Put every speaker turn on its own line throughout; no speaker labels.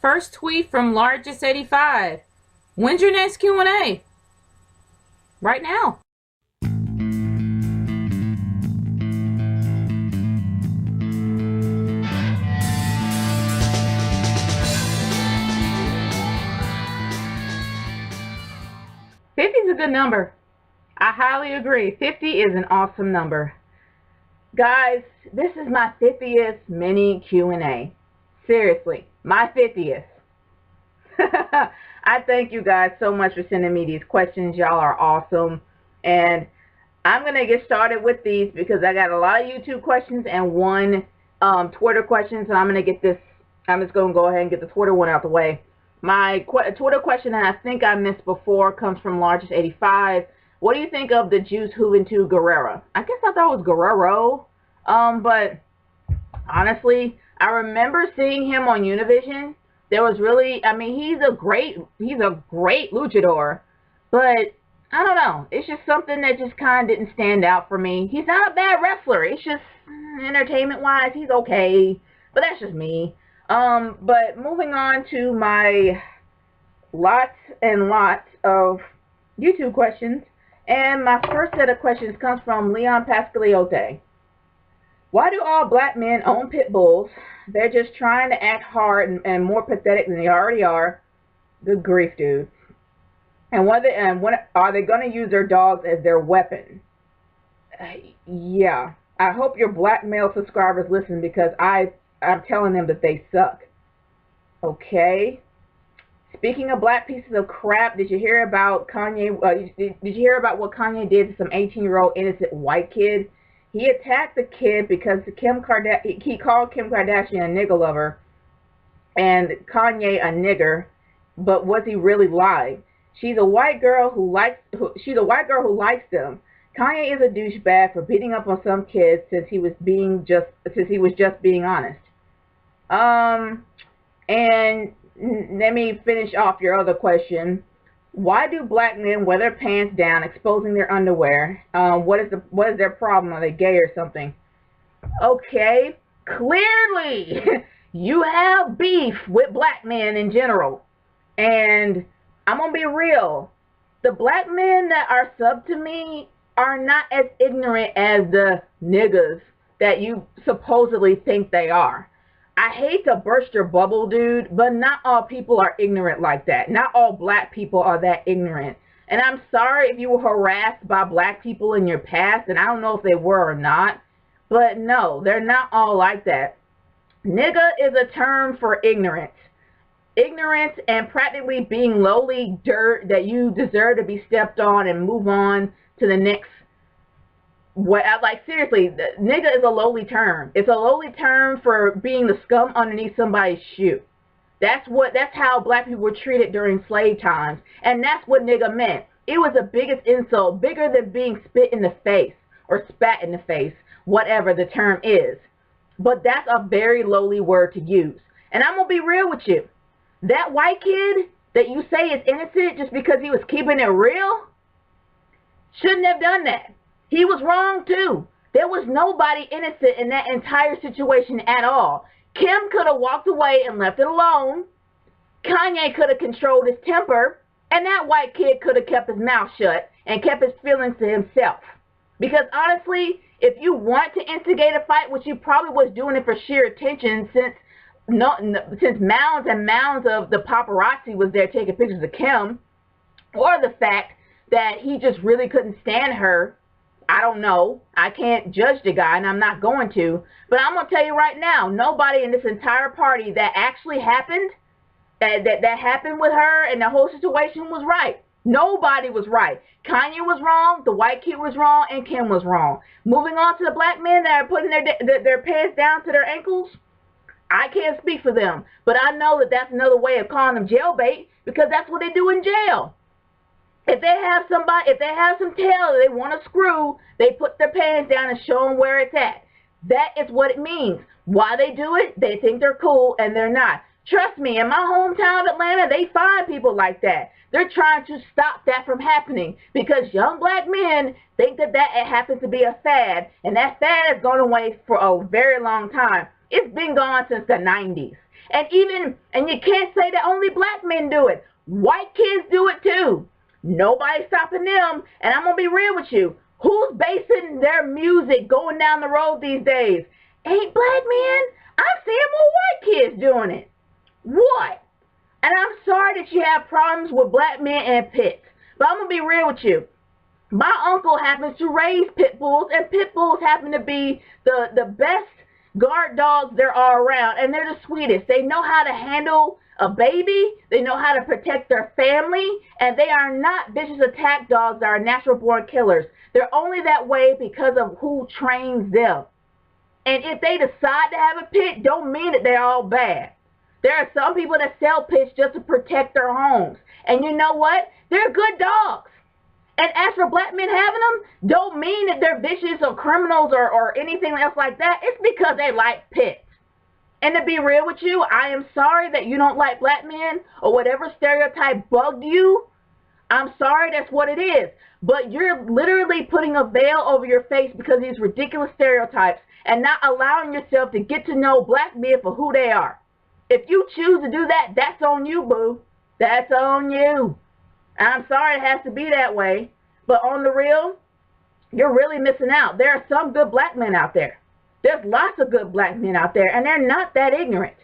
First tweet from Largest85. When's your next Q&A? Right now. $50 is a good number. I highly agree. 50 is an awesome number. Guys, this is my 50th mini Q&A. Seriously, my 50th. I thank you guys so much for sending me these questions. Y'all are awesome. And I'm going to get started with these because I got a lot of YouTube questions and one Twitter question. So I'm going to get this. I'm just going to go ahead and get the Twitter one out the way. My Twitter question that I think I missed before comes from Largest85. What do you think of the Juice Juventud Guerrera? I guess I thought it was Guerrero. But honestly, I remember seeing him on Univision. There was really, I mean, he's a great luchador, but I don't know. It's just something that just kind of didn't stand out for me. He's not a bad wrestler. It's just entertainment-wise, he's okay, but that's just me. But moving on to my lots and lots of YouTube questions, and my first set of questions comes from Leon Pascaliote. Why do all black men own pit bulls? They're just trying to act hard and more pathetic than they already are. Good grief, dude. And when are they going to use their dogs as their weapon? Yeah. I hope your black male subscribers listen because I'm telling them that they suck. Okay. Speaking of black pieces of crap, did you hear about Kanye? Did you hear about what Kanye did to some 18-year-old innocent white kid? He attacked the kid because he called Kim Kardashian a nigger lover and Kanye a nigger, but was he really lying? She's a white girl who likes them. Kanye is a douchebag for beating up on some kids since he was just being honest. And let me finish off your other question. Why do black men wear their pants down, exposing their underwear? What is their problem? Are they gay or something? Okay, clearly you have beef with black men in general. And I'm going to be real. The black men that are sub to me are not as ignorant as the niggas that you supposedly think they are. I hate to burst your bubble, dude, but not all people are ignorant like that. Not all black people are that ignorant. And I'm sorry if you were harassed by black people in your past, and I don't know if they were or not, but no, they're not all like that. Nigga is a term for ignorance. Ignorance and practically being lowly dirt that you deserve to be stepped on and move on to the next. Like, seriously, nigga is a lowly term. It's a lowly term for being the scum underneath somebody's shoe. That's how black people were treated during slave times. And that's what nigga meant. It was the biggest insult, bigger than being spit in the face or spat in the face, whatever the term is. But that's a very lowly word to use. And I'm going to be real with you. That white kid that you say is innocent just because he was keeping it real shouldn't have done that. He was wrong too. There was nobody innocent in that entire situation at all. Kim could have walked away and left it alone. Kanye could have controlled his temper. And that white kid could have kept his mouth shut and kept his feelings to himself. Because honestly, if you want to instigate a fight, which you probably was doing it for sheer attention since mounds and mounds of the paparazzi was there taking pictures of Kim, or the fact that he just really couldn't stand her, I don't know. I can't judge the guy, and I'm not going to. But I'm going to tell you right now, nobody in this entire party that actually happened, that happened with her and the whole situation was right. Nobody was right. Kanye was wrong, the white kid was wrong, and Kim was wrong. Moving on to the black men that are putting their pants down to their ankles, I can't speak for them. But I know that that's another way of calling them jailbait because that's what they do in jail. If they have some tail that they want to screw, they put their pants down and show them where it's at. That is what it means. Why they do it, they think they're cool, and they're not. Trust me, in my hometown of Atlanta, they find people like that. They're trying to stop that from happening because young black men think that it happens to be a fad, and that fad has gone away for a very long time. It's been gone since the 90s. And you can't say that only black men do it. White kids do it too. Nobody's stopping them. And I'm going to be real with you. Who's basing their music going down the road these days? Ain't black men. I'm seeing more white kids doing it. What? And I'm sorry that you have problems with black men and pits. But I'm going to be real with you. My uncle happens to raise pit bulls, and pit bulls happen to be the best guard dogs there are around, and they're the sweetest. They know how to handle a baby, they know how to protect their family, and they are not vicious attack dogs that are natural born killers. They're only that way because of who trains them. And if they decide to have a pit, don't mean that they're all bad. There are some people that sell pits just to protect their homes. And you know what? They're good dogs. And as for black men having them, don't mean that they're vicious or criminals or anything else like that. It's because they like pits. And to be real with you, I am sorry that you don't like black men or whatever stereotype bugged you. I'm sorry, that's what it is. But you're literally putting a veil over your face because of these ridiculous stereotypes and not allowing yourself to get to know black men for who they are. If you choose to do that, that's on you, boo. That's on you. I'm sorry it has to be that way, but on the real, you're really missing out. There are some good black men out there. There's lots of good black men out there, and they're not that ignorant.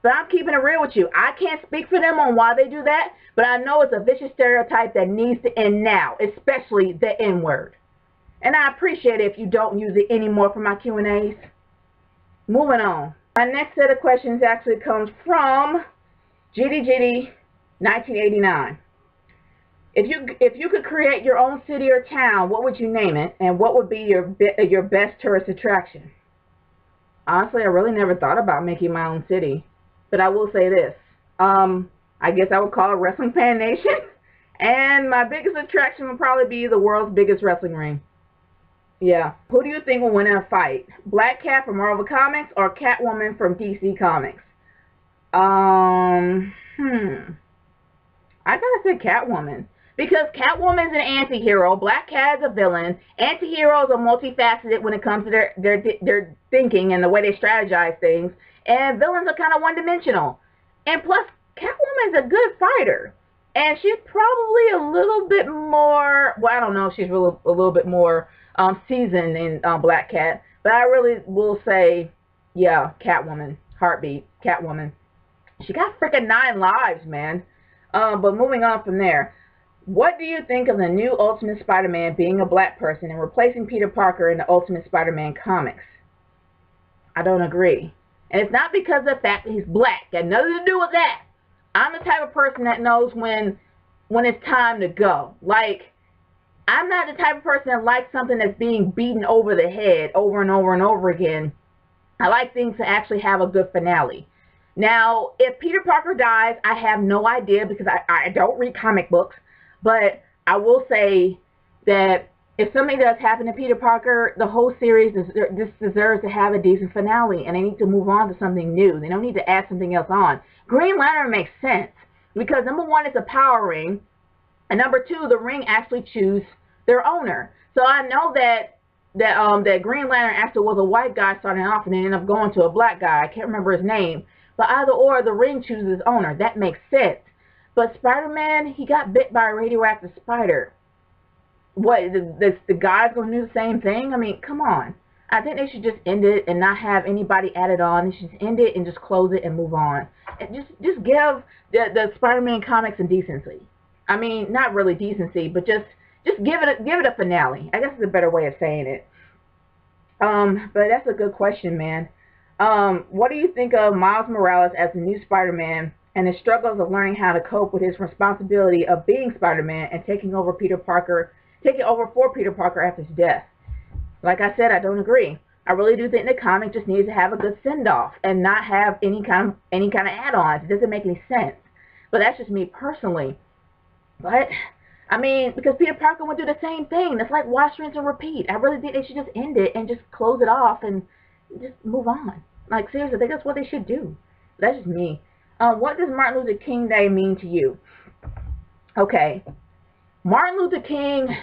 But I'm keeping it real with you. I can't speak for them on why they do that, but I know it's a vicious stereotype that needs to end now, especially the N-word. And I appreciate it if you don't use it anymore for my Q&As. Moving on. My next set of questions actually comes from GDGD 1989. If you could create your own city or town, what would you name it, and what would be your best tourist attraction? Honestly, I really never thought about making my own city, but I will say this. I guess I would call it Wrestling Fan Nation, and my biggest attraction would probably be the world's biggest wrestling ring. Yeah. Who do you think will win in a fight? Black Cat from Marvel Comics or Catwoman from DC Comics? I gotta say Catwoman. Because Catwoman's an anti-hero, Black Cat is a villain. Anti-heroes are multifaceted when it comes to their thinking and the way they strategize things. And villains are kind of one-dimensional. And plus, Catwoman's a good fighter. And she's probably a little bit more, well, I don't know if she's really a little bit more seasoned in Black Cat. But I really will say, yeah, Catwoman. Heartbeat, Catwoman. She got freaking 9 lives, man. But moving on from there. What do you think of the new Ultimate Spider-Man being a black person and replacing Peter Parker in the Ultimate Spider-Man comics? I don't agree. And it's not because of the fact that he's black. Got nothing to do with that. I'm the type of person that knows when it's time to go. Like, I'm not the type of person that likes something that's being beaten over the head over and over and over again. I like things to actually have a good finale. Now, if Peter Parker dies, I have no idea because I don't read comic books. But I will say that if something does happen to Peter Parker, the whole series deserves to have a decent finale. And they need to move on to something new. They don't need to add something else on. Green Lantern makes sense. Because number one, it's a power ring. And number two, the ring actually chooses their owner. So I know that Green Lantern actually was a white guy starting off and then ended up going to a black guy. I can't remember his name. But either or, the ring chooses its owner. That makes sense. But Spider-Man, he got bit by a radioactive spider. What, the guy's going to do the same thing? I mean, come on. I think they should just end it and not have anybody added on. They should just end it and just close it and move on. And just give the Spider-Man comics some decency. I mean, not really decency, but just give it a finale. I guess it's a better way of saying it. But that's a good question, man. What do you think of Miles Morales as the new Spider-Man and the struggles of learning how to cope with his responsibility of being Spider-Man and taking over for Peter Parker after his death? Like I said, I don't agree. I really do think the comic just needs to have a good send-off and not have any kind of add-ons. It doesn't make any sense. But that's just me personally. But I mean, because Peter Parker went through the same thing. It's like wash, rinse, and repeat. I really think they should just end it and just close it off and just move on. Like, seriously, I think that's what they should do. That's just me. What does Martin Luther King Day mean to you? Okay. Martin Luther King,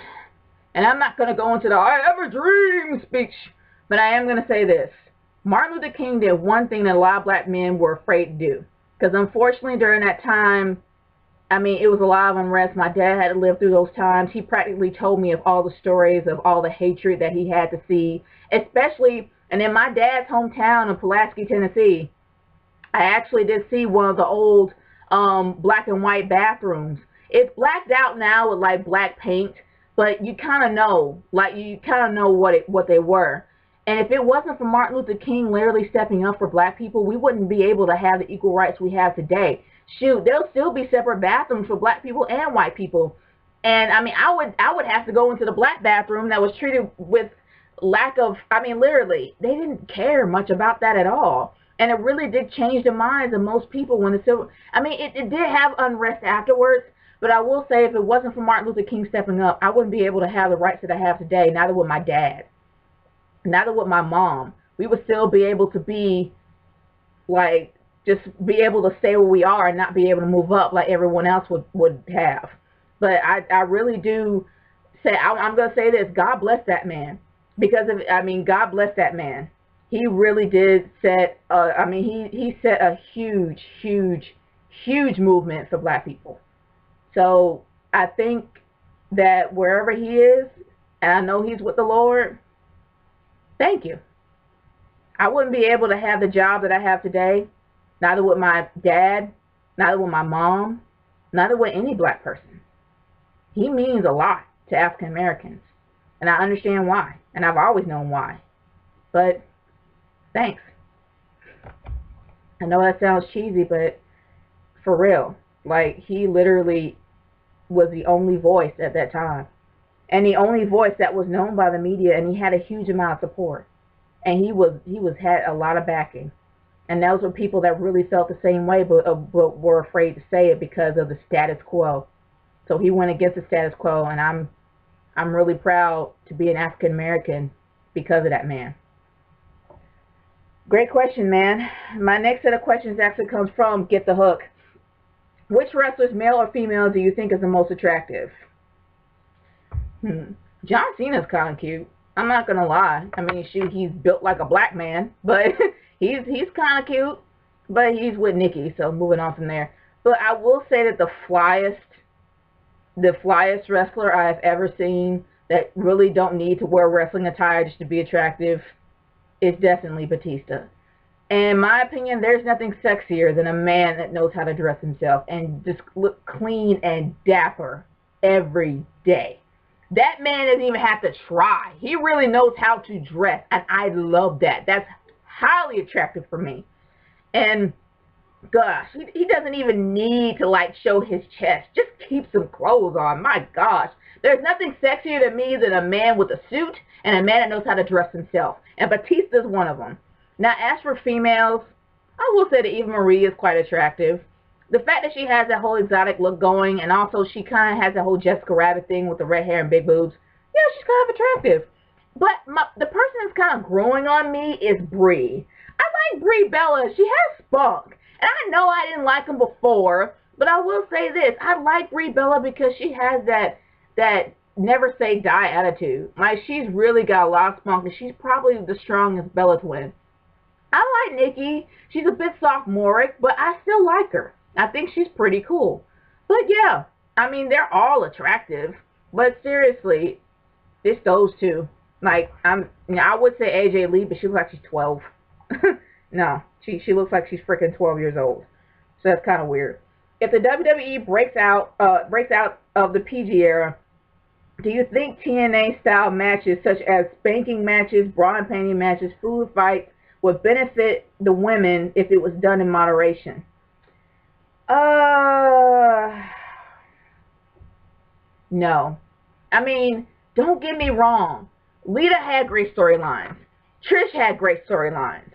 and I'm not going to go into the I have a dream speech, but I am going to say this. Martin Luther King did one thing that a lot of black men were afraid to do. Because unfortunately, during that time, I mean, it was a lot of unrest. My dad had to live through those times. He practically told me of all the stories of all the hatred that he had to see, especially, and in my dad's hometown of Pulaski, Tennessee, I actually did see one of the old black and white bathrooms. It's blacked out now with like black paint, but you kind of know, like you kind of know what they were. And if it wasn't for Martin Luther King literally stepping up for black people, we wouldn't be able to have the equal rights we have today. Shoot, there'll still be separate bathrooms for black people and white people. And I mean, I would have to go into the black bathroom that was treated with lack of, I mean, literally, they didn't care much about that at all. And it really did change the minds of most people when the civil, I mean, it did have unrest afterwards, but I will say if it wasn't for Martin Luther King stepping up, I wouldn't be able to have the rights that I have today, neither would my dad, neither would my mom. We would still be able to be, like, just be able to stay where we are and not be able to move up like everyone else would have. But I really do say, I'm going to say this, God bless that man. Because of, I mean, God bless that man. He really did set, I mean, he set a huge, huge, huge movement for black people. So I think that wherever he is, and I know he's with the Lord, thank you. I wouldn't be able to have the job that I have today, neither would my dad, neither would my mom, neither would any black person. He means a lot to African Americans, and I understand why, and I've always known why. But thanks. I know that sounds cheesy, but for real, like, he literally was the only voice at that time, and the only voice that was known by the media, and he had a huge amount of support, and he had a lot of backing, and those were people that really felt the same way, but were afraid to say it because of the status quo. So he went against the status quo, and I'm really proud to be an African American because of that man. Great question, man. My next set of questions actually comes from Get the Hook. Which wrestlers, male or female, do you think is the most attractive? John Cena's kind of cute. I'm not gonna lie. I mean, he's built like a black man, but he's kind of cute. But he's with Nikki, so moving on from there. But I will say that the flyest wrestler I've ever seen that really don't need to wear wrestling attire just to be attractive is definitely Batista. And in my opinion, there's nothing sexier than a man that knows how to dress himself and just look clean and dapper every day. That man doesn't even have to try. He really knows how to dress, and I love that. That's highly attractive for me. And gosh, he doesn't even need to like show his chest. Just keep some clothes on. My gosh. There's nothing sexier to me than a man with a suit and a man that knows how to dress himself. And Batista's one of them. Now, as for females, I will say that Eva Marie is quite attractive. The fact that she has that whole exotic look going, and also she kind of has that whole Jessica Rabbit thing with the red hair and big boobs, yeah, she's kind of attractive. But the person that's kind of growing on me is Brie. I like Brie Bella. She has spunk. And I know I didn't like him before, but I will say this. I like Brie Bella because she has that never say die attitude. Like, she's really got a lot of spunk, and she's probably the strongest Bella twin. I like Nikki. She's a bit sophomoric, but I still like her. I think she's pretty cool. But yeah, I mean, they're all attractive. But seriously, it's those two. Like, I would say AJ Lee, but she looks like she's 12. No, she looks like she's freaking 12 years old. So that's kind of weird. If the WWE breaks out of the PG era, do you think TNA style matches such as spanking matches, bra and panty matches, food fights would benefit the women if it was done in moderation? No. I mean, don't get me wrong. Lita had great storylines. Trish had great storylines.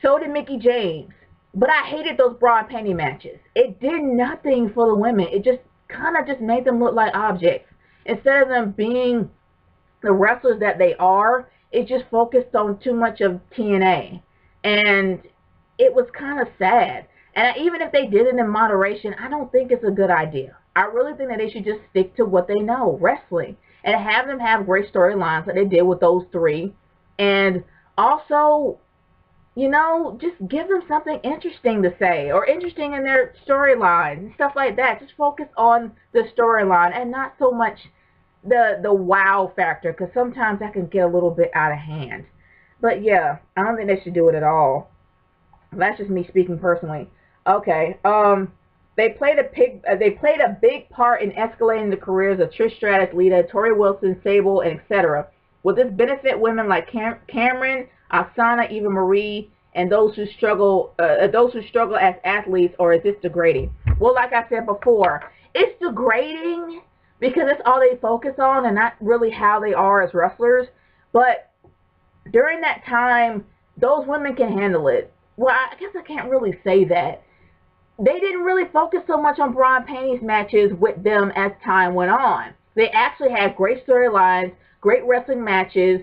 So did Mickie James. But I hated those bra and panty matches. It did nothing for the women. It just kind of just made them look like objects. Instead of them being the wrestlers that they are, it just focused on too much of TNA. And it was kind of sad. And even if they did it in moderation, I don't think it's a good idea. I really think that they should just stick to what they know, wrestling, and have them have great storylines like they did with those three. And also, you know, just give them something interesting to say or interesting in their storyline and stuff like that. Just focus on the storyline and not so much the wow factor, because sometimes that can get a little bit out of hand. But yeah, I don't think they should do it at all. That's just me speaking personally. Okay. They played a big part in escalating the careers of Trish Stratus, Lita, Tori Wilson, Sable, and etc. Will this benefit women like Cameron, Oksana, Eva Marie, and those who struggle as athletes, or is this degrading? Well, like I said before, it's degrading because that's all they focus on and not really how they are as wrestlers. But during that time, those women can handle it. Well, I guess I can't really say that. They didn't really focus so much on bra and panties matches with them as time went on. They actually had great storylines, great wrestling matches,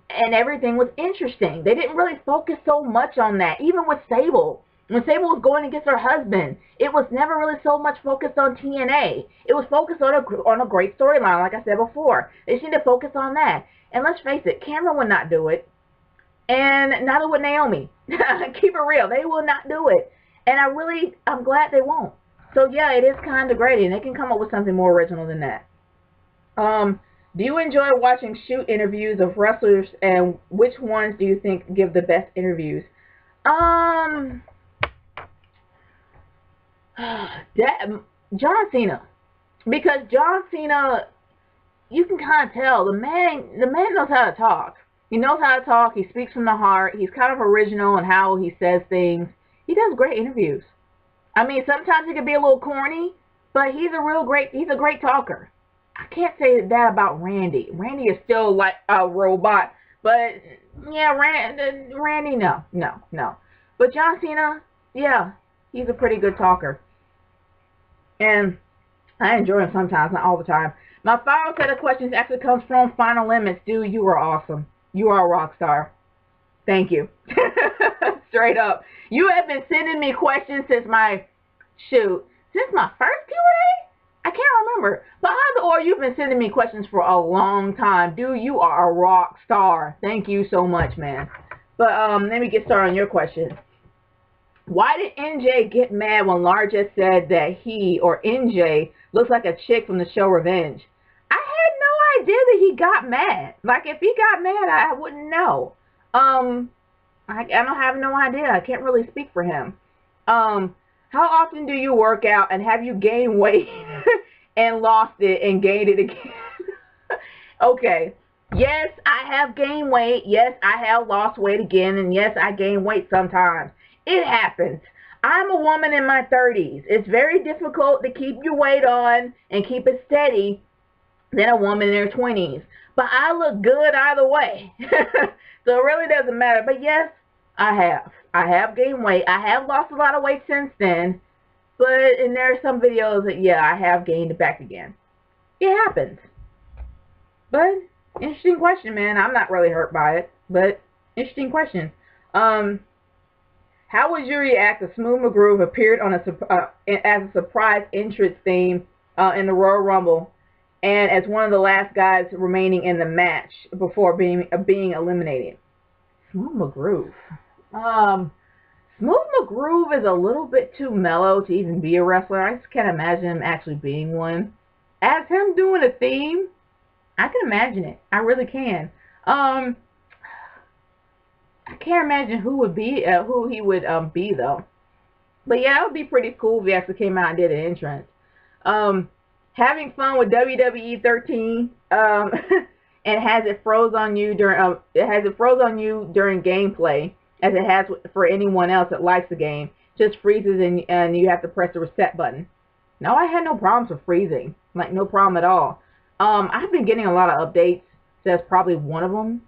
and everything was interesting. They didn't really focus so much on that. Even with Sable, when Sable was going against her husband, it was never really so much focused on TNA. It was focused on a great storyline, like I said before. They should have focused on that. And let's face it, Cameron would not do it, and neither would Naomi. Keep it real, they will not do it. And I'm glad they won't. So yeah, it is kind of degrading. They can come up with something more original than that. Do you enjoy watching shoot interviews of wrestlers, and which ones do you think give the best interviews? Um, that John Cena, because John Cena, you can kind of tell the man knows how to talk. He knows how to talk. He speaks from the heart. He's kind of original in how he says things. He does great interviews. I mean, sometimes he can be a little corny, but he's a great talker. I can't say that about Randy. Randy is still like a robot, but yeah, Randy, no. But John Cena, yeah, he's a pretty good talker, and I enjoy him sometimes, not all the time. My final set of questions actually comes from Final Limits. Dude, you are awesome. You are a rock star. Thank you. Straight up. You have been sending me questions since my first Q&A? I can't remember. But either or, you've been sending me questions for a long time. Dude, you are a rock star. Thank you so much, man. But let me get started on your question. Why did NJ get mad when Largest said that he, or NJ, looks like a chick from the show Revenge? I had no idea that he got mad. Like, if he got mad, I wouldn't know. I don't have no idea. I can't really speak for him. How often do you work out, and have you gained weight and lost it and gained it again? Okay. Yes, I have gained weight. Yes, I have lost weight again. And yes, I gain weight sometimes. It happens. I'm a woman in my 30s. It's very difficult to keep your weight on and keep it steady than a woman in her 20s. But I look good either way. So it really doesn't matter. But yes, I have. I have gained weight. I have lost a lot of weight since then. And there are some videos that, yeah, I have gained it back again. It happens. But interesting question, man. I'm not really hurt by it. But interesting question. How would you react if Smooth McGroove appeared on as a surprise entrance theme in the Royal Rumble, and as one of the last guys remaining in the match before being eliminated? Smooth McGroove. Smooth McGroove is a little bit too mellow to even be a wrestler. I just can't imagine him actually being one. As him doing a theme, I can imagine it. I really can. I can't imagine who he would be though. But yeah, it would be pretty cool if he actually came out and did an entrance. Having fun with WWE 13, and has it froze on you during gameplay, as it has for anyone else that likes the game. Just freezes and you have to press the reset button. No, I had no problems with freezing. Like, no problem at all. I've been getting a lot of updates, so that's probably one of them.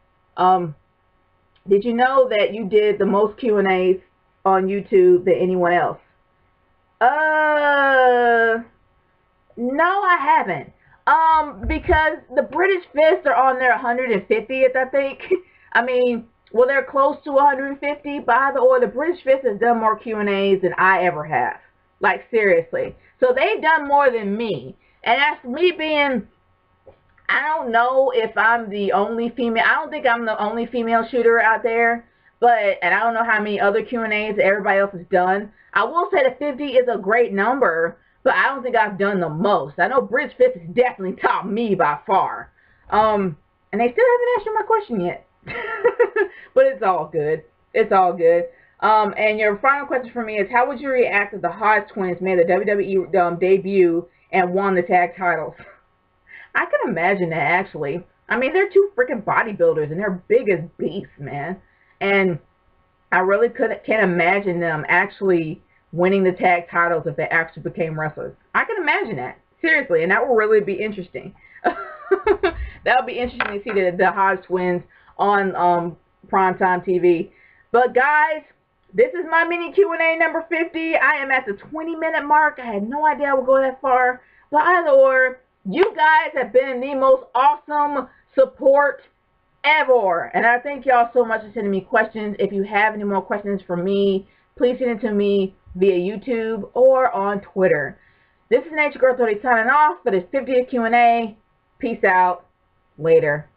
Did you know that you did the most Q&As on YouTube than anyone else? No, I haven't. Because the British Fists are on their 150th, I think. I mean, well, they're close to 150, but either or, the British Fist has done more Q&As than I ever have. Like, seriously. So they've done more than me. And that's me being, I don't know if I'm the only female. I don't think I'm the only female shooter out there. But, and I don't know how many other Q&As everybody else has done. I will say that 50 is a great number, but I don't think I've done the most. I know Bridge Fifth has definitely topped me by far. And they still haven't answered my question yet. But it's all good. It's all good. And your final question for me is, how would you react if the Hodge twins made the WWE debut and won the tag titles? I can imagine that, actually. I mean, they're two freaking bodybuilders, and they're big as beasts, man. And I really can't imagine them actually winning the tag titles if they actually became wrestlers. I can imagine that, seriously, and that will really be interesting. That would be interesting to see the Hodge twins on primetime TV. But guys, this is my mini Q&A number 50. I am at the 20-minute mark. I had no idea I would go that far. But either or, you guys have been the most awesome support ever. And I thank y'all so much for sending me questions. If you have any more questions for me, please send it to me via YouTube or on Twitter. This is Nature Girl 30 signing off for this 50th Q&A. Peace out. Later.